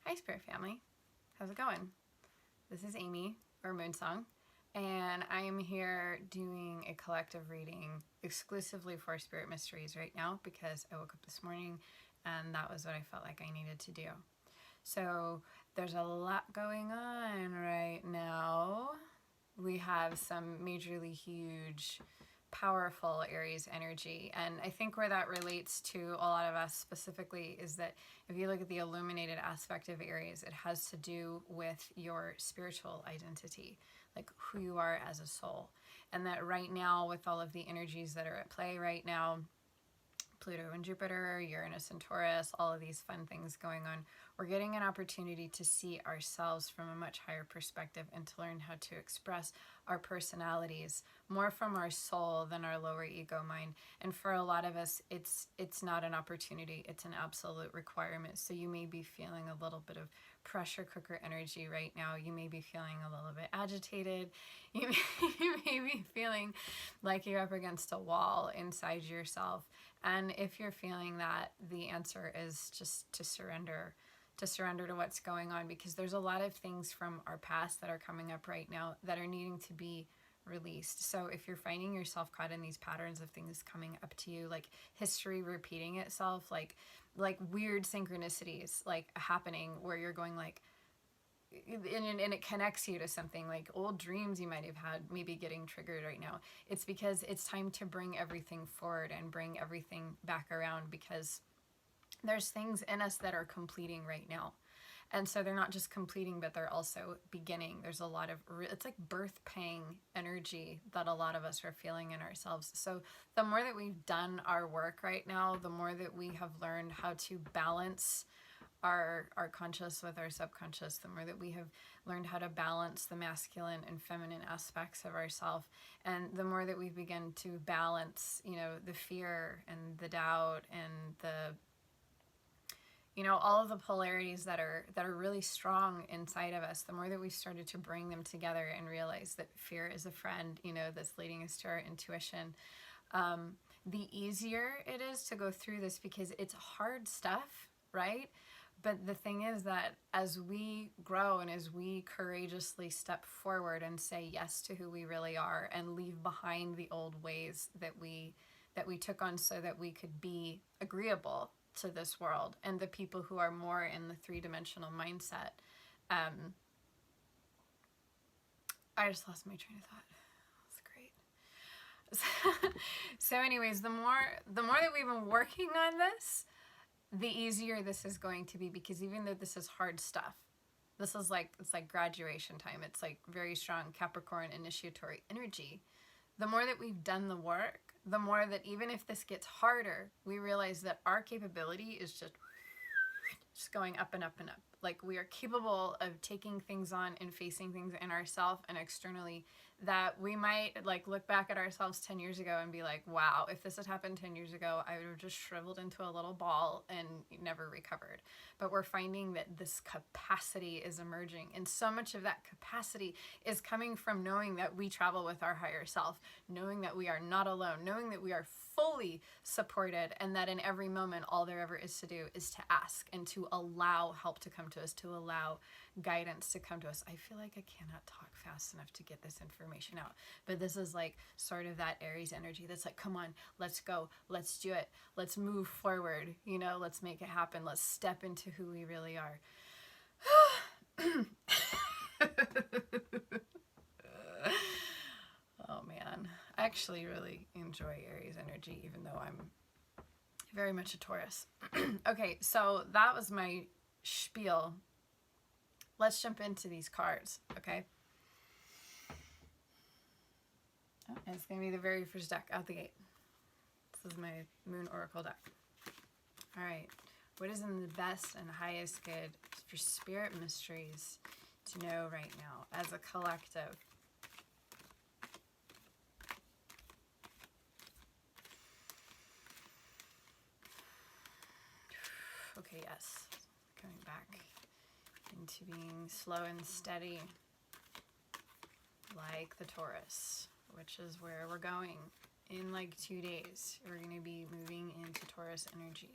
Hi Spirit Family, how's it going? This is Amy, or Moonsong, and I am here doing a collective reading exclusively for Spirit Mysteries right now because I woke up this morning and that was what I felt like I needed to do. So there's a lot going on right now. We have some majorly huge powerful Aries energy, and I think where that relates to a lot of us specifically is that if you look at the illuminated aspect of Aries, it has to do with your spiritual identity, like who you are as a soul. And that right now, with all of the energies that are at play right now, Pluto and Jupiter, Uranus and Taurus, all of these fun things going on, we're getting an opportunity to see ourselves from a much higher perspective and to learn how to express our personalities more from our soul than our lower ego mind. And for a lot of us, it's not an opportunity, it's an absolute requirement. So you may be feeling a little bit of pressure cooker energy right now. You may be feeling a little bit agitated. You may be feeling like you're up against a wall inside yourself. And if you're feeling that, the answer is just to surrender to what's going on, because there's a lot of things from our past that are coming up right now that are needing to be released. So if you're finding yourself caught in these patterns of things coming up to you, like history repeating itself, like weird synchronicities like happening where you're going like, and it connects you to something, like old dreams you might have had maybe getting triggered right now, it's because it's time to bring everything forward and bring everything back around, because there's things in us that are completing right now. And so they're not just completing, but they're also beginning. There's a lot of, it's like birth pang energy that a lot of us are feeling in ourselves. So the more that we've done our work right now, the more that we have learned how to balance our conscious with our subconscious, the more that we have learned how to balance the masculine and feminine aspects of ourselves, and the more that we've begun to balance, the fear and the doubt and the all of the polarities that are really strong inside of us, the more that we started to bring them together and realize that fear is a friend, that's leading us to our intuition, the easier it is to go through this, because it's hard stuff, right? But the thing is that as we grow and as we courageously step forward and say yes to who we really are and leave behind the old ways that we took on so that we could be agreeable to this world and the people who are more in the three-dimensional mindset. I just lost my train of thought. That's great. So anyways, the more that we've been working on this, the easier this is going to be, because even though this is hard stuff, this is like, it's like graduation time. It's like very strong Capricorn initiatory energy. The more that we've done the work, the more that even if this gets harder, we realize that our capability is just going up and up and up. Like, we are capable of taking things on and facing things in ourselves and externally that we might like look back at ourselves 10 years ago and be like, wow, if this had happened 10 years ago, I would have just shriveled into a little ball and never recovered. But we're finding that this capacity is emerging, and so much of that capacity is coming from knowing that we travel with our higher self, knowing that we are not alone, knowing that we are fully supported, and that in every moment all there ever is to do is to ask and to allow help to come to us, to allow guidance to come to us. I feel like I cannot talk fast enough to get this information out, but this is like sort of that Aries energy that's like, come on, let's go, let's do it, let's move forward, let's make it happen, let's step into who we really are. Oh man, I actually really enjoy Aries energy, even though I'm very much a Taurus. Okay, so that was my spiel. Let's jump into these cards, okay? Oh, and it's going to be the very first deck out the gate. This is my Moon Oracle deck. All right, what is in the best and highest good for Spirit Mysteries to know right now as a collective? Okay, yes, coming back into being slow and steady like the Taurus, which is where we're going. In like 2 days, we're going to be moving into Taurus energy.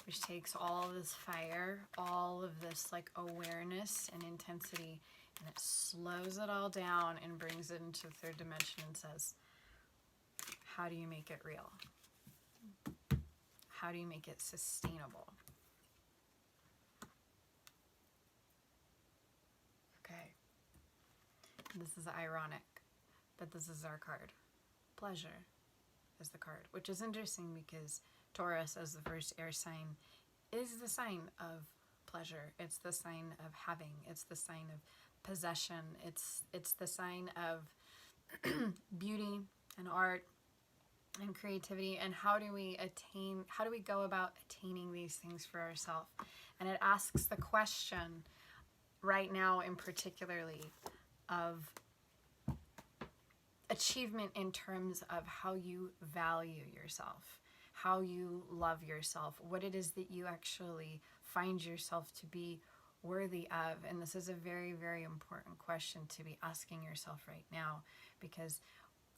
which takes all of this fire, all of this like awareness and intensity, and it slows it all down and brings it into the third dimension and says, how do you make it real? How do you make it sustainable? Okay. This is ironic, but this is our card. Pleasure is the card, which is interesting because Taurus, as the first air sign, is the sign of pleasure. It's the sign of having. It's the sign of possession. It's the sign of beauty and art and creativity. And how do we go about attaining these things for ourselves? And it asks the question right now in particularly of achievement in terms of how you value yourself, how you love yourself, what it is that you actually find yourself to be worthy of. And this is a very, very important question to be asking yourself right now, because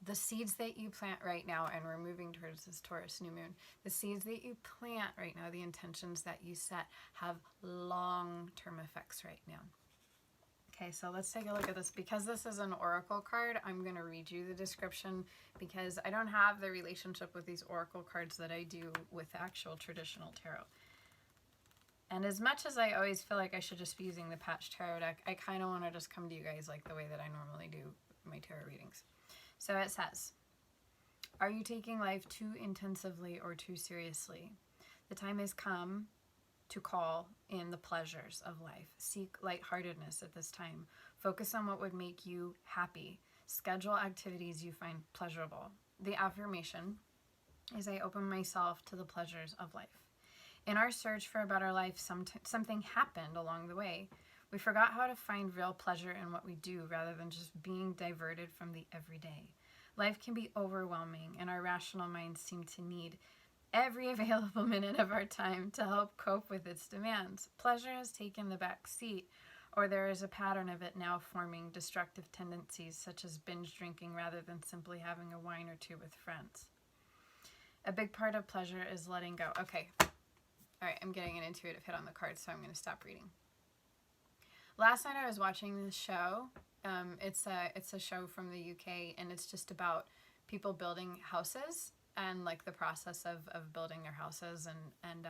the seeds that you plant right now, and we're moving towards this Taurus new moon, the seeds that you plant right now, the intentions that you set, have long-term effects right now. Okay, so let's take a look at this. Because this is an oracle card, I'm going to read you the description because I don't have the relationship with these oracle cards that I do with actual traditional tarot. And as much as I always feel like I should just be using the Patch Tarot deck, I kind of want to just come to you guys like the way that I normally do my tarot readings. So it says, are you taking life too intensively or too seriously? The time has come to call in the pleasures of life. Seek lightheartedness at this time. Focus on what would make you happy. Schedule activities you find pleasurable. The affirmation is, I open myself to the pleasures of life. In our search for a better life, something happened along the way. We forgot how to find real pleasure in what we do rather than just being diverted from the everyday. Life can be overwhelming, and our rational minds seem to need every available minute of our time to help cope with its demands. Pleasure has taken the back seat, or there is a pattern of it now forming destructive tendencies such as binge drinking rather than simply having a wine or two with friends. A big part of pleasure is letting go. Okay, all right, I'm getting an intuitive hit on the cards, so I'm going to stop reading. Last night I was watching this show. It's a show from the UK, and it's just about people building houses and like the process of building their houses and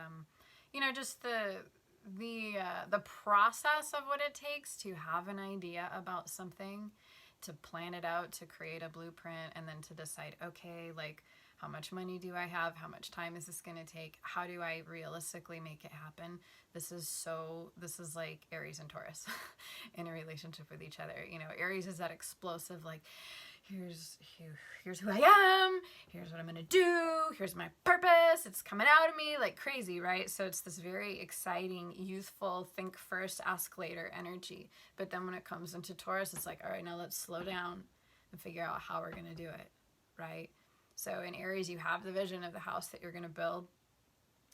you know, just the process of what it takes to have an idea about something, to plan it out, to create a blueprint, and then to decide, okay, like, how much money do I have? How much time is this going to take? How do I realistically make it happen? This is like Aries and Taurus in a relationship with each other. You know, Aries is that explosive, like, here's who I am, here's what I'm gonna do, here's my purpose, it's coming out of me like crazy, right? So it's this very exciting, youthful, think first, ask later energy. But then when it comes into Taurus, it's like, all right, now let's slow down and figure out how we're gonna do it, right? So in Aries, you have the vision of the house that you're gonna build,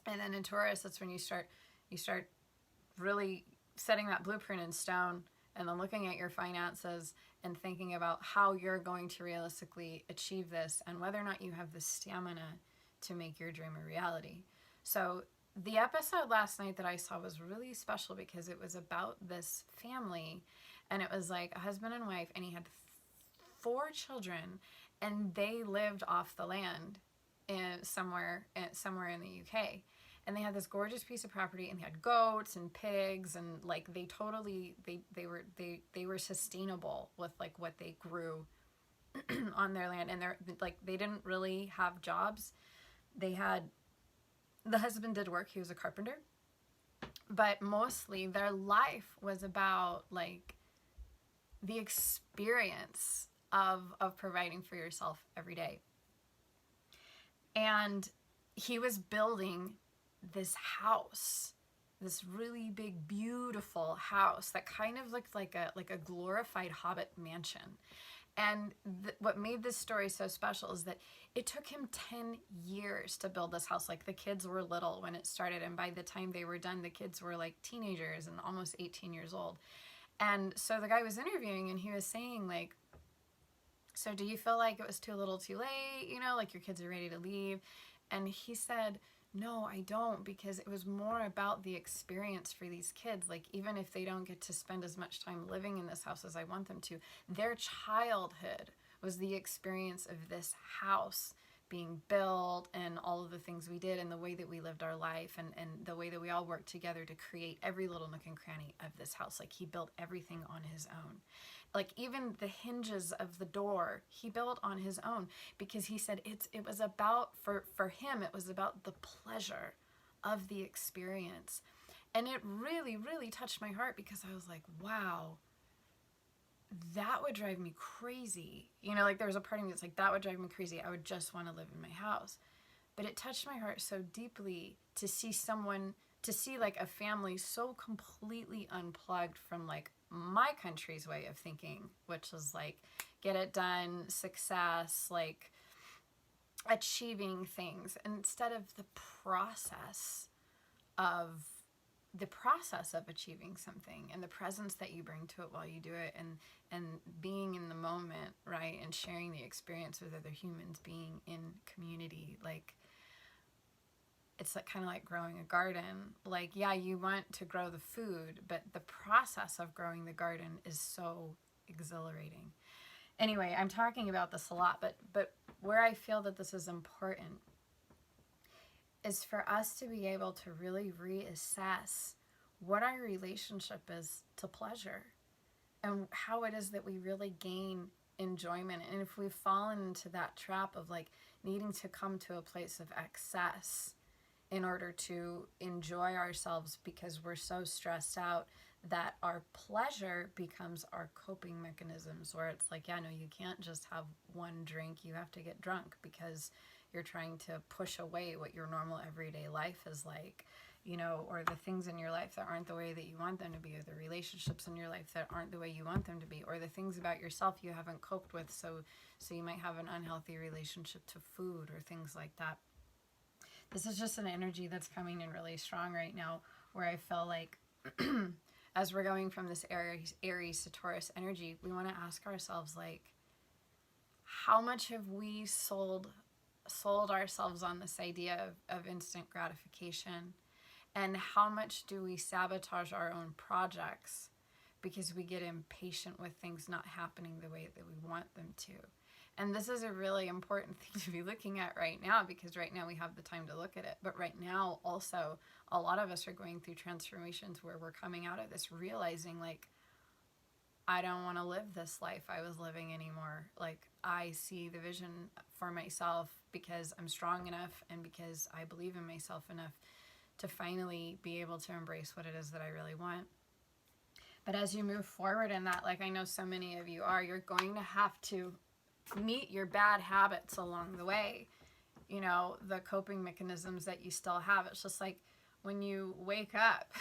and then in Taurus, that's when you start really setting that blueprint in stone, and then looking at your finances and thinking about how you're going to realistically achieve this and whether or not you have the stamina to make your dream a reality. So the episode last night that I saw was really special because it was about this family, and it was like a husband and wife, and he had 4 children, and they lived off the land somewhere in the UK. And they had this gorgeous piece of property, and they had goats and pigs, and like they were sustainable with like what they grew on their land. And they didn't really have jobs. The husband did work, he was a carpenter, but mostly their life was about like the experience of providing for yourself every day. And he was building this house, this really big, beautiful house that kind of looked like a glorified Hobbit mansion. And what made this story so special is that it took him 10 years to build this house. Like, the kids were little when it started, and by the time they were done, the kids were like teenagers and almost 18 years old. And so the guy was interviewing, and he was saying, like, so do you feel like it was too little too late? You know, like your kids are ready to leave? And he said, No, I don't, because it was more about the experience for these kids. Like, even if they don't get to spend as much time living in this house as I want them to, their childhood was the experience of this house being built and all of the things we did and the way that we lived our life and the way that we all worked together to create every little nook and cranny of this house. Like, he built everything on his own. Like, even the hinges of the door he built on his own, because he said it was about, for him, it was about the pleasure of the experience. And it really, really touched my heart, because I was like, wow, that would drive me crazy. You know, like, there was a part of me that's like, that would drive me crazy. I would just want to live in my house. But it touched my heart so deeply to see someone, to see like a family so completely unplugged from like my country's way of thinking, which was like, get it done, success, like achieving things, instead of the process of achieving something, and the presence that you bring to it while you do it, and being in the moment, right, and sharing the experience with other humans, being in community. Like, it's like kind of like growing a garden. Like, yeah, you want to grow the food, but the process of growing the garden is so exhilarating. Anyway, I'm talking about this a lot, but where I feel that this is important is for us to be able to really reassess what our relationship is to pleasure, and how it is that we really gain enjoyment. And if we've fallen into that trap of like needing to come to a place of excess in order to enjoy ourselves because we're so stressed out, that our pleasure becomes our coping mechanisms, where it's like, yeah, no, you can't just have one drink, you have to get drunk because you're trying to push away what your normal everyday life is like, you know, or the things in your life that aren't the way that you want them to be, or the relationships in your life that aren't the way you want them to be, or the things about yourself you haven't coped with, so you might have an unhealthy relationship to food or things like that. This is just an energy that's coming in really strong right now, where I feel like as we're going from this Aries to Taurus energy, we want to ask ourselves, like, how much have we sold ourselves on this idea of instant gratification? And how much do we sabotage our own projects because we get impatient with things not happening the way that we want them to? And this is a really important thing to be looking at right now, because right now we have the time to look at it. But right now also, a lot of us are going through transformations where we're coming out of this realizing, like, I don't want to live this life I was living anymore. Like, I see the vision for myself because I'm strong enough and because I believe in myself enough to finally be able to embrace what it is that I really want. But as you move forward in that, like I know so many of you are, you're going to have to meet your bad habits along the way. You know, the coping mechanisms that you still have. It's just like when you wake up,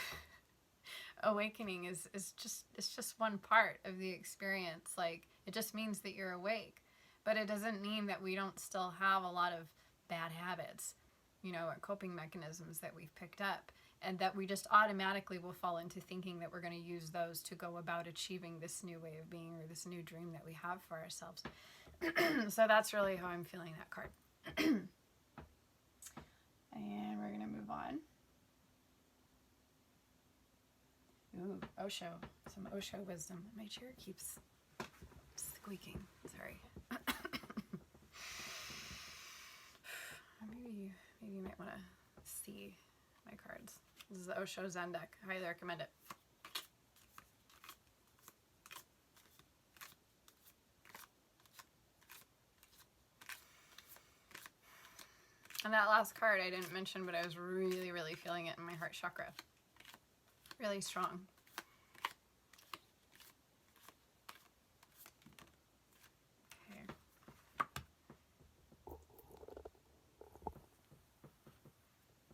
awakening is just one part of the experience. Like, it just means that you're awake, but it doesn't mean that we don't still have a lot of bad habits, you know, or coping mechanisms that we've picked up, and that we just automatically will fall into thinking that we're going to use those to go about achieving this new way of being or this new dream that we have for ourselves. So that's really how I'm feeling that card. And we're going to move on. Ooh, Osho. Some Osho wisdom. My chair keeps squeaking. Sorry. Maybe you might want to see my cards. This is the Osho Zen deck. I highly recommend it. And that last card I didn't mention, but I was really, really feeling it in my heart chakra. Really strong. Okay.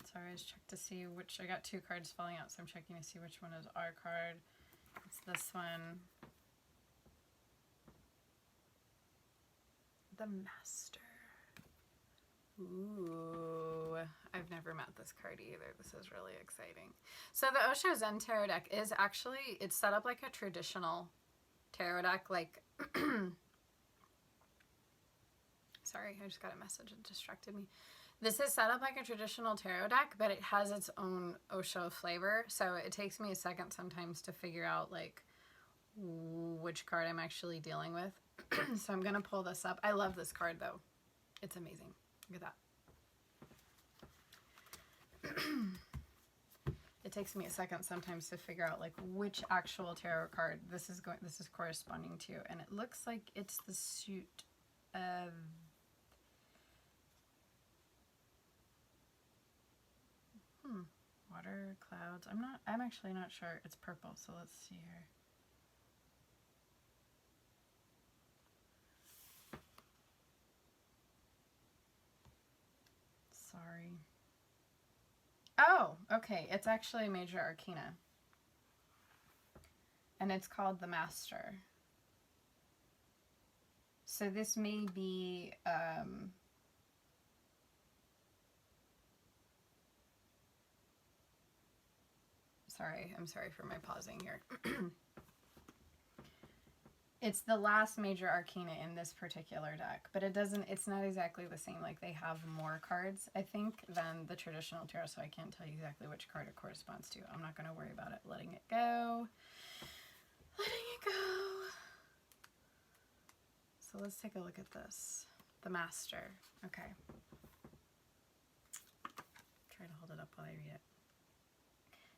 So I just checked to see which, I got two cards falling out, so I'm checking to see which one is our card. It's this one. The Master. Ooh, I've never met this card either. This is really exciting. So the Osho Zen Tarot deck is actually, it's set up like a traditional tarot deck. Like, sorry, I just got a message that distracted me. This is set up like a traditional tarot deck, but it has its own Osho flavor. So it takes me a second sometimes to figure out like which card I'm actually dealing with. So I'm going to pull this up. I love this card though. It's amazing. Look at that. It takes me a second sometimes to figure out like which actual tarot card this is corresponding to, and it looks like it's the suit of water, clouds. I'm actually not sure. It's purple, so let's see here. Sorry. Oh, okay. It's actually a major arcana. And it's called the Master. So this may be I'm sorry for my pausing here. It's the last major arcana in this particular deck, but it's not exactly the same. Like, they have more cards, I think, than the traditional tarot, so I can't tell you exactly which card it corresponds to. I'm not going to worry about it. Letting it go. Letting it go. So let's take a look at this. The Master. Okay. Try to hold it up while I read it.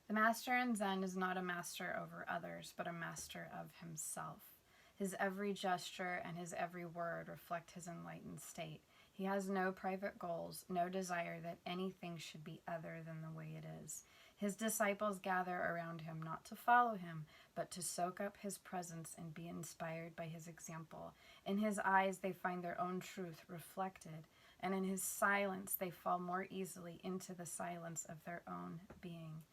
The Master in Zen is not a master over others, but a master of himself. His every gesture and his every word reflect his enlightened state. He has no private goals, no desire that anything should be other than the way it is. His disciples gather around him not to follow him, but to soak up his presence and be inspired by his example. In his eyes they find their own truth reflected, and in his silence they fall more easily into the silence of their own being.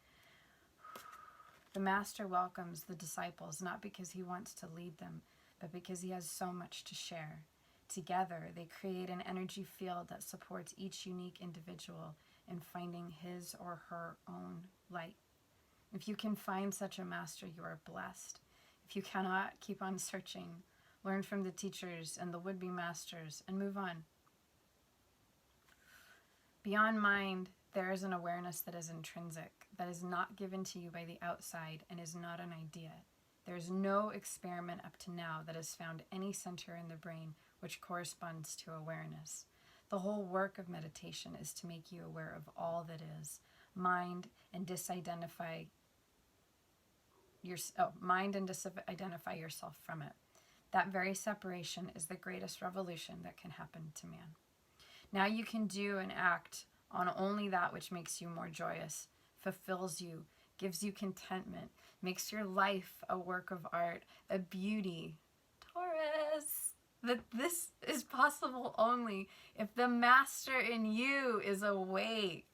The Master welcomes the disciples not because he wants to lead them, but because he has so much to share. Together, they create an energy field that supports each unique individual in finding his or her own light. If you can find such a master, you are blessed. If you cannot, keep on searching. Learn from the teachers and the would-be masters and move on. Beyond mind, there is an awareness that is intrinsic, that is not given to you by the outside and is not an idea. There is no experiment up to now that has found any center in the brain which corresponds to awareness. The whole work of meditation is to make you aware of all that is, mind and disidentify yourself from it. That very separation is the greatest revolution that can happen to man. Now you can do and act on only that which makes you more joyous, fulfills you, gives you contentment, makes your life a work of art, a beauty. Taurus, that this is possible only if the Master in you is awake.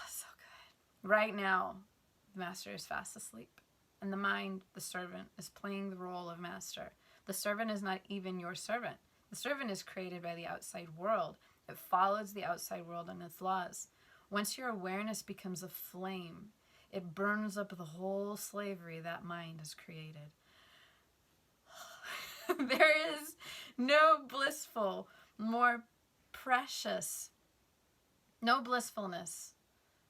So good. Right now, the Master is fast asleep, and the mind, the servant, is playing the role of Master. The servant is not even your servant. The servant is created by the outside world. It follows the outside world and its laws. Once your awareness becomes a flame, it burns up the whole slavery that mind has created. There is no blissful, more precious, no blissfulness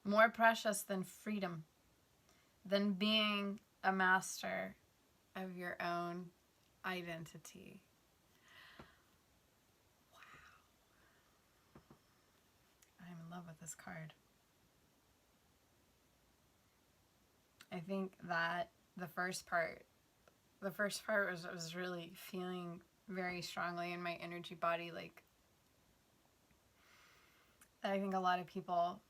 more precious than freedom, than being a master of your own identity. I'm in love with this card. I think that the first part was really feeling very strongly in my energy body. Like, I think a lot of people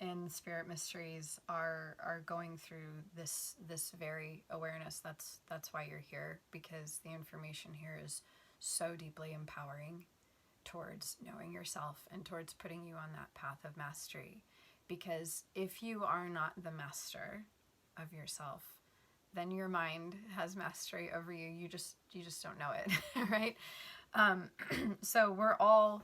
in spirit mysteries are going through this very awareness. That's why you're here, because the information here is so deeply empowering towards knowing yourself and towards putting you on that path of mastery. Because if you are not the master of yourself, then your mind has mastery over you. You just don't know it, right? So we're all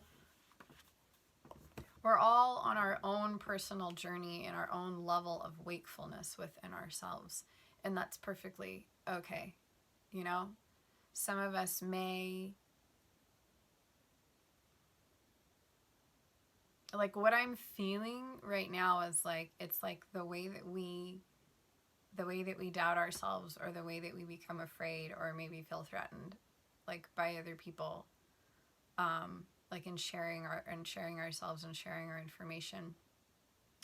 on our own personal journey and our own level of wakefulness within ourselves, and that's perfectly okay. You know, some of us may like what I'm feeling right now is like, it's like the way that we doubt ourselves, or the way that we become afraid or maybe feel threatened, like by other people, like in sharing ourselves and sharing our information,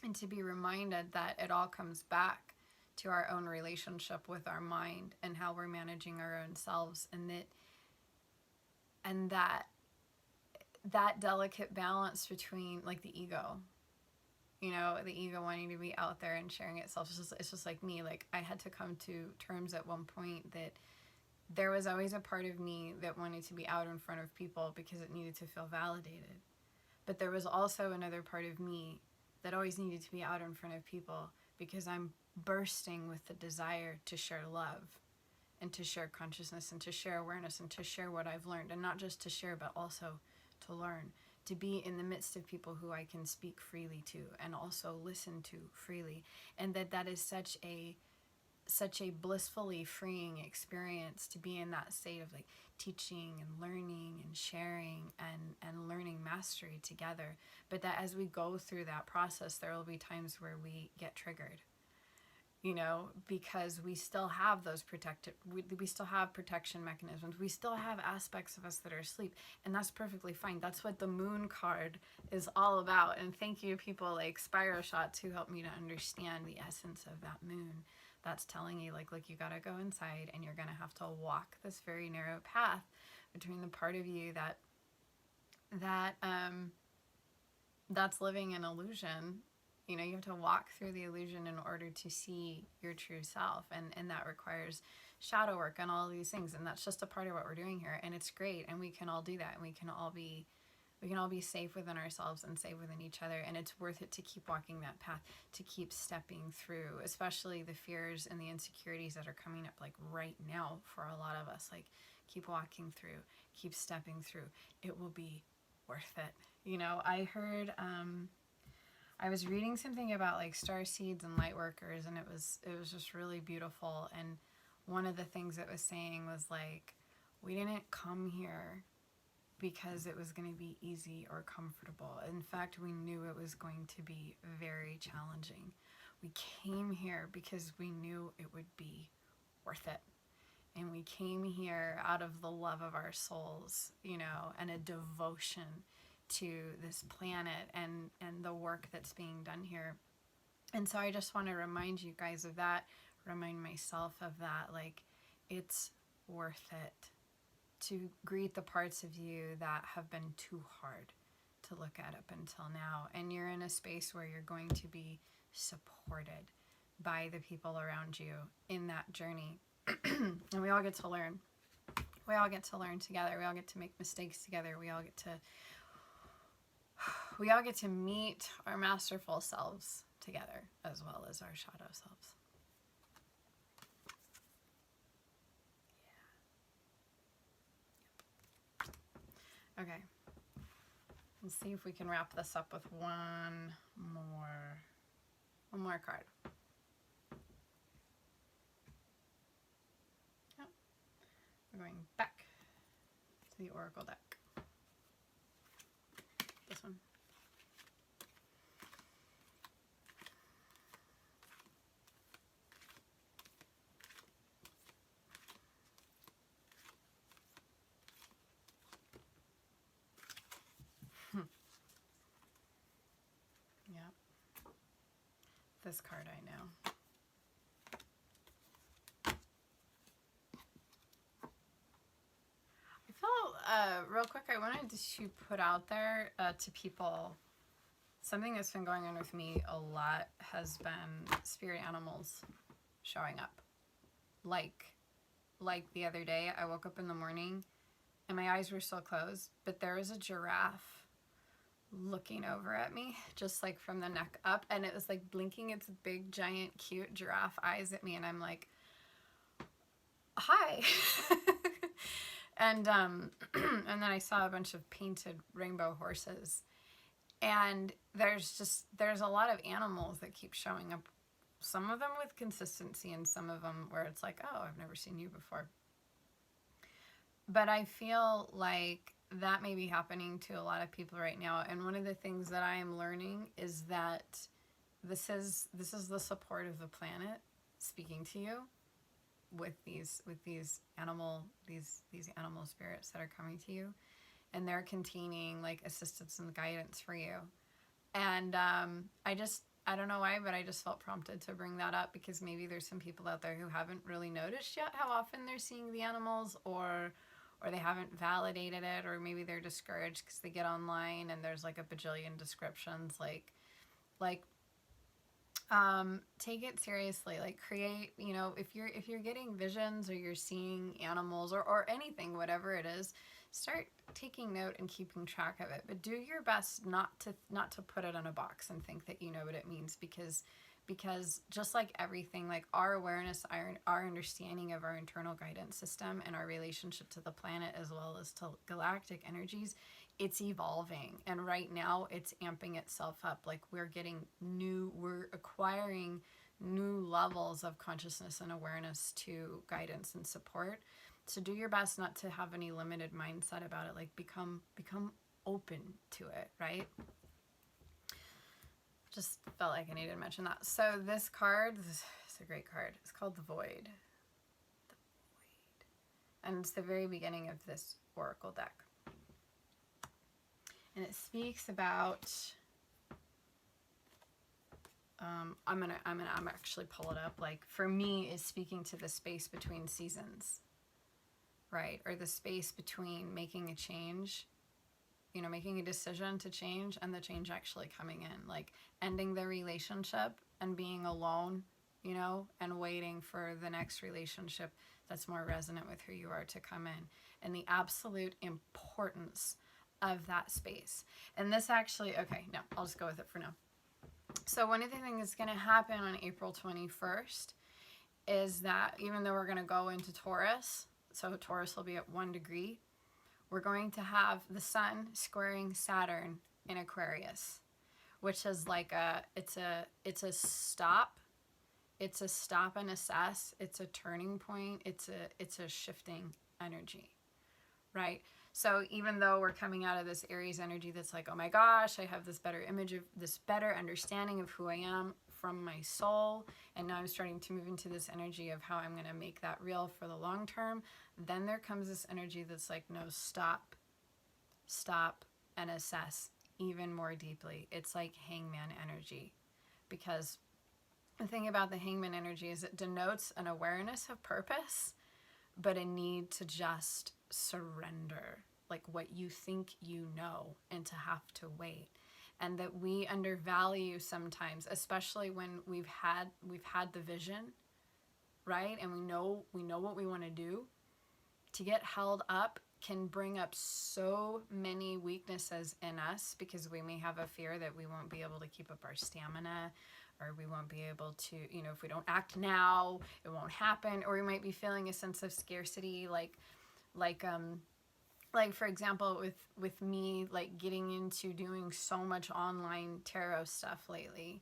and to be reminded that it all comes back to our own relationship with our mind and how we're managing our own selves, and that delicate balance between like the ego, you know, the ego wanting to be out there and sharing itself. It's just like me. Like I had to come to terms at one point that there was always a part of me that wanted to be out in front of people because it needed to feel validated. But there was also another part of me that always needed to be out in front of people because I'm bursting with the desire to share love and to share consciousness and to share awareness and to share what I've learned. And not just to share, but also to learn, to be in the midst of people who I can speak freely to and also listen to freely. And that is such a blissfully freeing experience, to be in that state of like teaching and learning and sharing and learning mastery together. But that as we go through that process, there will be times where we get triggered, you know, because we still have those we still have protection mechanisms. We still have aspects of us that are asleep, and that's perfectly fine. That's what the moon card is all about. And thank you, people like Spiro Shots, who helped me to understand the essence of that moon. That's telling you, like, look, you gotta go inside, and you're gonna have to walk this very narrow path between the part of you that's living an illusion. You know, you have to walk through the illusion in order to see your true self, and that requires shadow work and all these things, and that's just a part of what we're doing here, and it's great, and we can all do that, and we can all be safe within ourselves and safe within each other, and it's worth it to keep walking that path, to keep stepping through, especially the fears and the insecurities that are coming up like right now for a lot of us. Like, keep walking through, keep stepping through. It will be worth it. You know, I heard I was reading something about like star seeds and light workers, and it was just really beautiful. And one of the things it was saying was like, we didn't come here because it was going to be easy or comfortable. In fact, we knew it was going to be very challenging. We came here because we knew it would be worth it. And we came here out of the love of our souls, you know, and a devotion to this planet and the work that's being done here. And so I just want to remind you guys of that, remind myself of that. Like, it's worth it to greet the parts of you that have been too hard to look at up until now. And you're in a space where you're going to be supported by the people around you in that journey. And we all get to learn. We all get to learn together. We all get to make mistakes together. We all get to meet our masterful selves together, as well as our shadow selves. Yeah. Okay. Let's see if we can wrap this up with one more card. Yep. We're going back to the Oracle deck. This one. Yep. This card I know. I felt, real quick, I wanted to put out there to people, something that's been going on with me a lot has been spirit animals showing up. Like the other day, I woke up in the morning and my eyes were still closed, but there was a giraffe looking over at me, just like from the neck up, and it was like blinking its big, giant, cute giraffe eyes at me, and I'm like, hi. And then I saw a bunch of painted rainbow horses, and there's a lot of animals that keep showing up, some of them with consistency and some of them where it's like, oh, I've never seen you before. But I feel like that may be happening to a lot of people right now. And one of the things that I am learning is that this is the support of the planet speaking to you with these animal spirits that are coming to you, and they're containing like assistance and guidance for you. And I don't know why, but I just felt prompted to bring that up, because maybe there's some people out there who haven't really noticed yet how often they're seeing the animals, or they haven't validated it, or maybe they're discouraged because they get online and there's like a bajillion descriptions. Like take it seriously. Like, create, you know, if you're getting visions, or you're seeing animals, or anything, whatever it is, start taking note and keeping track of it. But do your best not to put it in a box and think that you know what it means, because just like everything, like our awareness, our understanding of our internal guidance system and our relationship to the planet as well as to galactic energies, it's evolving. And right now it's amping itself up. Like, we're acquiring new levels of consciousness and awareness to guidance and support. So do your best not to have any limited mindset about it. Like, become open to it, right? Just felt like I needed to mention that. So this card, this is a great card. It's called The Void. The Void. And it's the very beginning of this oracle deck. And it speaks about, I'm actually pull it up. Like, for me, it's speaking to the space between seasons, right? Or the space between making a change, you know, making a decision to change, and the change actually coming in. Like, ending the relationship and being alone, you know, and waiting for the next relationship that's more resonant with who you are to come in. And the absolute importance of that space. And this actually, okay, no, I'll just go with it for now. So one of the things that's going to happen on April 21st is that even though we're going to go into Taurus, so Taurus will be at 1 degree, we're going to have the sun squaring Saturn in Aquarius, which is like it's a stop. It's a stop and assess. It's a turning point. It's a shifting energy, right? So even though we're coming out of this Aries energy that's like, oh my gosh, I have this better image of this better understanding of who I am from my soul, and now I'm starting to move into this energy of how I'm going to make that real for the long term, then there comes this energy that's like, no, stop and assess even more deeply. It's like hangman energy, because the thing about the hangman energy is it denotes an awareness of purpose, but a need to just surrender, like what you think you know, and to have to wait. And that we undervalue sometimes, especially when we've had the vision, right? And we know what we want to do. To get held up can bring up so many weaknesses in us, because we may have a fear that we won't be able to keep up our stamina, or we won't be able to, you know, if we don't act now, it won't happen. Or we might be feeling a sense of scarcity, like for example, with me, like getting into doing so much online tarot stuff lately,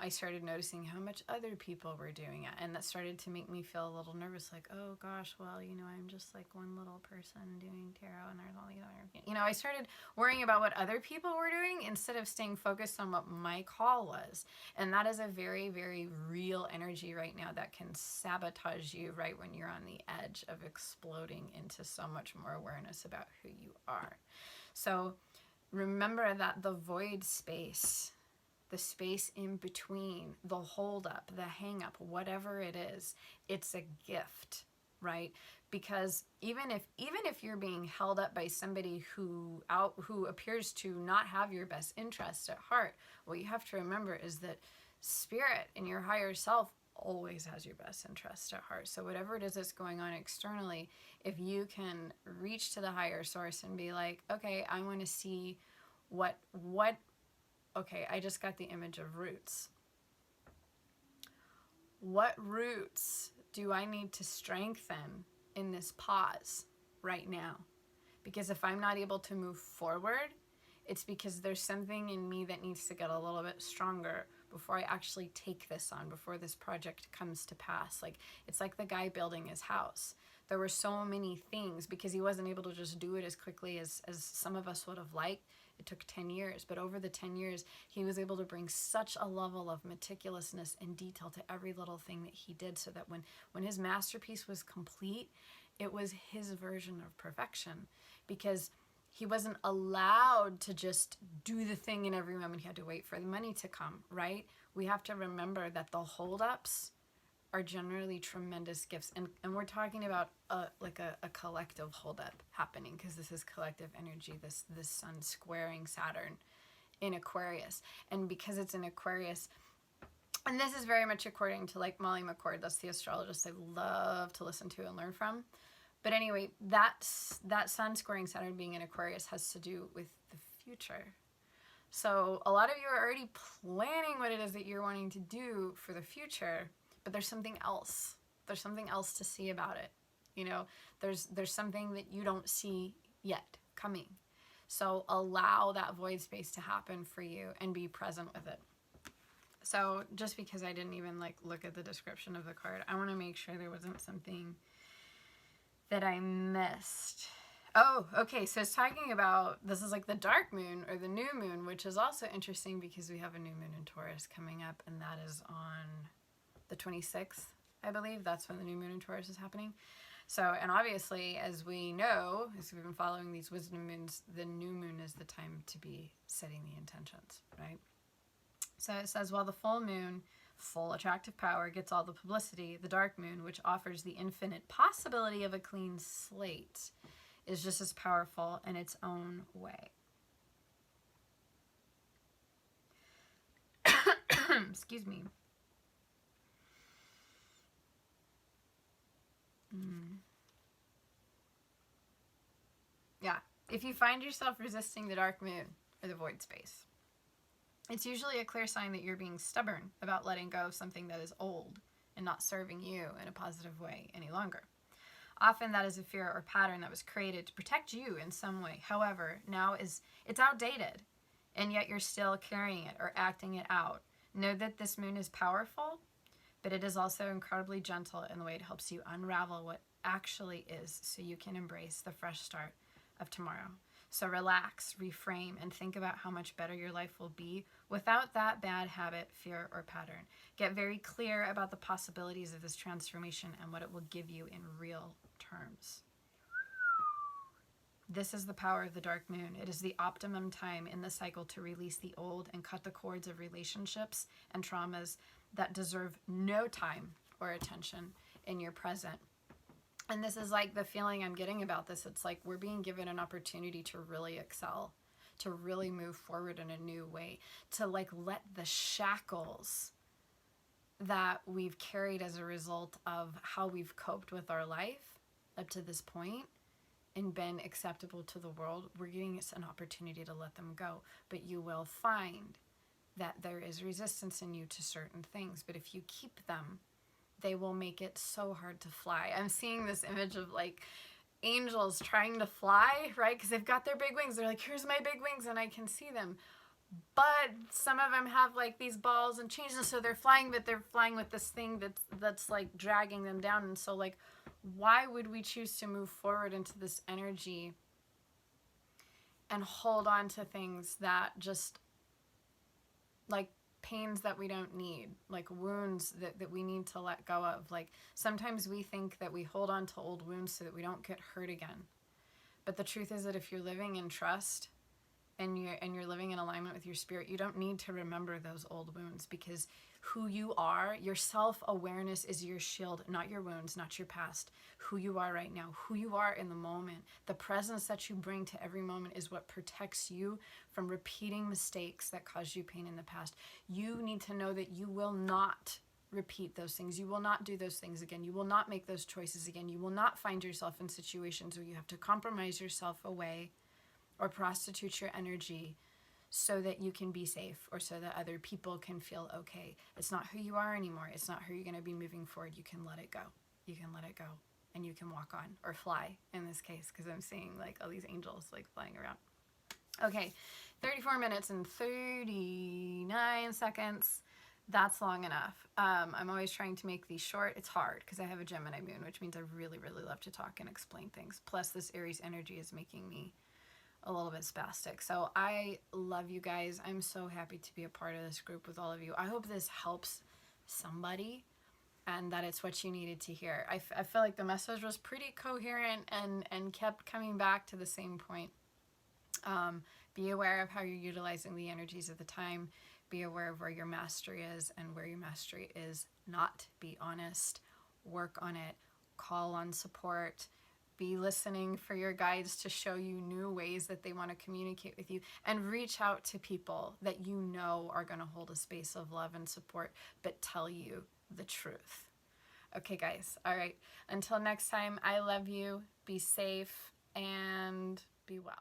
I started noticing how much other people were doing it, and that started to make me feel a little nervous, like, oh gosh, well, you know, I'm just like one little person doing tarot, and there's all these other, you know, I started worrying about what other people were doing instead of staying focused on what my call was. And that is a very, very real energy right now that can sabotage you right when you're on the edge of exploding into so much more awareness about who you are. So remember that the void space, the space in between, the hold up, the hang up, whatever it is, it's a gift, right? Because even if you're being held up by somebody who appears to not have your best interest at heart, what you have to remember is that spirit and your higher self always has your best interest at heart. So whatever it is that's going on externally, if you can reach to the higher source and be like, okay, I want to see what okay, I just got the image of roots. What roots do I need to strengthen in this pause right now? Because if I'm not able to move forward, it's because there's something in me that needs to get a little bit stronger before I actually take this on, before this project comes to pass. Like, it's like the guy building his house. There were so many things because he wasn't able to just do it as quickly as some of us would have liked. It took 10 years, but over the 10 years, he was able to bring such a level of meticulousness and detail to every little thing that he did, so that when his masterpiece was complete, it was his version of perfection, because he wasn't allowed to just do the thing in every moment. He had to wait for the money to come, right? We have to remember that the holdups are generally tremendous gifts, and we're talking about a collective holdup happening, because this is collective energy, this sun squaring Saturn in Aquarius. And because it's in Aquarius, and this is very much according to like Molly McCord, that's the astrologist I love to listen to and learn from. But anyway, that sun squaring Saturn being in Aquarius has to do with the future. So a lot of you are already planning what it is that you're wanting to do for the future, but there's something else. There's something else to see about it. You know, there's something that you don't see yet coming. So allow that void space to happen for you and be present with it. So just because I didn't even like look at the description of the card, I want to make sure there wasn't something that I missed. Oh, okay, so it's talking about, this is like the dark moon or the new moon, which is also interesting because we have a new moon in Taurus coming up, and that is on the 26th, I believe. That's when the new moon in Taurus is happening. So, and obviously, as we know, as we've been following these wisdom moons, the new moon is the time to be setting the intentions, right? So it says, while the full moon, full attractive power, gets all the publicity, the dark moon, which offers the infinite possibility of a clean slate, is just as powerful in its own way. Excuse me. Yeah, if you find yourself resisting the dark moon or the void space, it's usually a clear sign that you're being stubborn about letting go of something that is old and not serving you in a positive way any longer. Often that is a fear or pattern that was created to protect you in some way. However, now it's outdated, and yet you're still carrying it or acting it out. Know that this moon is powerful, but it is also incredibly gentle in the way it helps you unravel what actually is, so you can embrace the fresh start of tomorrow. So relax, reframe, and think about how much better your life will be without that bad habit, fear, or pattern. Get very clear about the possibilities of this transformation and what it will give you in real terms. This is the power of the dark moon. It is the optimum time in the cycle to release the old and cut the cords of relationships and traumas that deserve no time or attention in your present. And this is like the feeling I'm getting about this. It's like we're being given an opportunity to really excel, to really move forward in a new way, to like let the shackles that we've carried as a result of how we've coped with our life up to this point and been acceptable to the world, we're getting an opportunity to let them go. But you will find that there is resistance in you to certain things. But if you keep them, they will make it so hard to fly. I'm seeing this image of like angels trying to fly, right? Because they've got their big wings. They're like, here's my big wings, and I can see them. But some of them have like these balls and chains, and so they're flying, but they're flying with this thing that's like dragging them down. And so like, why would we choose to move forward into this energy and hold on to things that just like pains that we don't need, like wounds that we need to let go of? Like sometimes we think that we hold on to old wounds so that we don't get hurt again. But the truth is that if you're living in trust and you're living in alignment with your spirit, you don't need to remember those old wounds, because who you are, your self-awareness is your shield, not your wounds, not your past. Who you are right now, who you are in the moment, the presence that you bring to every moment is what protects you from repeating mistakes that caused you pain in the past. You need to know that you will not repeat those things. You will not do those things again. You will not make those choices again. You will not find yourself in situations where you have to compromise yourself away or prostitute your energy so that you can be safe or so that other people can feel okay. It's not who you are anymore. It's not who you're going to be moving forward. You can let it go. You can let it go, and you can walk on, or fly in this case, because I'm seeing like all these angels like flying around. Okay, 34 minutes and 39 seconds. that's long enough. I'm always trying to make these short. It's hard because I have a Gemini moon, which means I really, really love to talk and explain things. Plus, this Aries energy is making me a little bit spastic. So I love you guys. I'm so happy to be a part of this group with all of you. I hope this helps somebody and that it's what you needed to hear. I feel like the message was pretty coherent and kept coming back to the same point. Be aware of how you're utilizing the energies of the time. Be aware of where your mastery is and where your mastery is not. Be honest. Work on it. Call on support. Be listening for your guides to show you new ways that they want to communicate with you, and reach out to people that you know are going to hold a space of love and support, but tell you the truth. Okay, guys. All right. Until next time, I love you. Be safe and be well.